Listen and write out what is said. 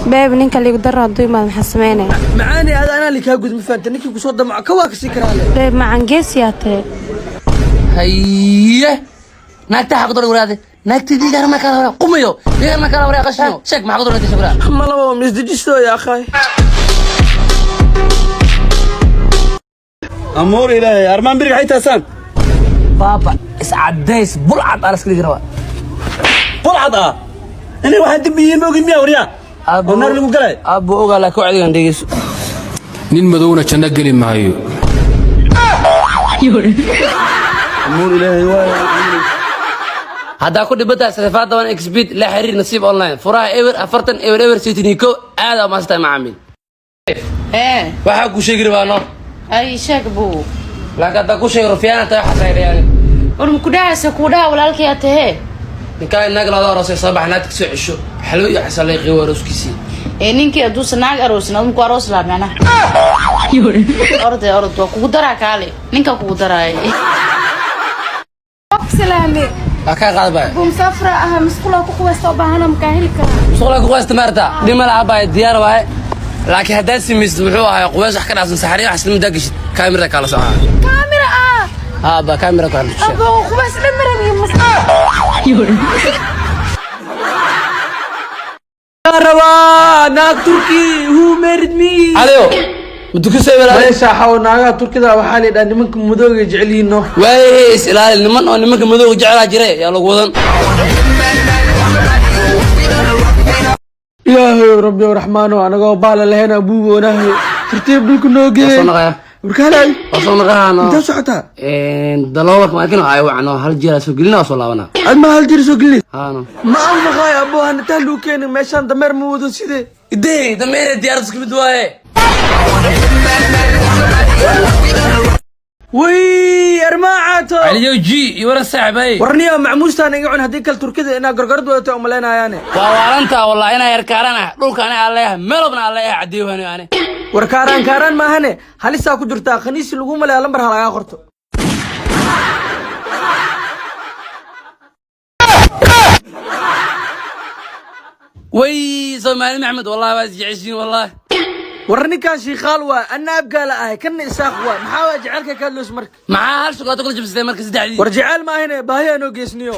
باب نينك اللي يقدر ردوي ما محسمينه معاني هذا أنا اللي كاجود مفانت نيكي قصود مع كواك سكرالي باب مع عنقيسياته هيه ناكتة حقدر ولادي ناكتة دي قرما كلا قميو دي قرما كلا ورا قشنو شك ما حقدر نتي شكرا ما لو مزدجستو يا أخي أمور إلهي أرمان بريق حيث أسان بابا اسعديس بلعض أرسك دي قروا بلعض أنا واحد دبيين موقي مياه وريا أبو النار اللي مقلعي أبو أوغا لك وعدي عنديس nin madowna janna gali maayo أمور إلهي هذا كل بدأ سفاد دوان إكسبيد لا حرير نصيب أونلاين فراها إيور أفرتن إيور سيتنيكو هذا ما استمع عميل ايه waxaa ku sheegi rabaa no اي شاك بو laakiin hadda ku sheegi rufiyaan ta xasay yani ورم كداس كودا walaalkii atahe ninka inaga la aroosay sabax naadka soo cisho xalo iyo xasalay qiwaroskiisi ee ninkii aduu sanaag aroosna ku aroos la macna orod waa kugu daraa kaale ninka kugu daraay سلامي aka qaadbay مسافرة مسقولة كوكوست وباهنا مكاهلك suuqa ku waasta marta dhima la abay diyaar waay laakiin hadaa simis wuxuu ahaa quwaas wax ka dhacsan saxariyo xaslim dagashid kaamira kala soo كاميرا ba kaamira ku xirnaa أبو خباس لمرة روا ناك تركي هو مرد مي عليو مدكسay walaal ليش حاو ناغا تركيدا waxaa leedahay nimanka madowga jeceliino way is ilaali niman oo nimanka madowga jecel jiray yaa lagu wadan يا ربي الرحمن وانا جو بالا لهنا ابوه ونهي ترتيب لك نوغي صنقه وركالي صنقه انت سعتا دلوك ما كانوا ay wacno hal jeer soo gelina soo laabana ما هل جير سو قلي haano ما انا غاي ابو انا تهلو كين ميشان دمر مودو سيده idee dameer diyaar isku mid waaye وي ارماعاتو عليو جي يورا صاحبي ورنيا معموستان ايغون هدي كل تركيدا انا غرغرد وتا املينايان وارانتا والله انا يركارنا dhulka ana leeyahay meelobna aan leeyahay cadeewani ani warkaaran kaaran ma ahane halisa ku jirta khaniis lagu maleeyo lambar hal laga qorto way Soomaali Maxamed wallahi waa jeceshiin wallahi ورني كان شيخال وا انا ابقى لا كن اساق وا maxaa jecelka ka loos marka maxaa hal shaqo kala jabsay marka saddexdii warjecel ma ahane baahiya noo geesniyo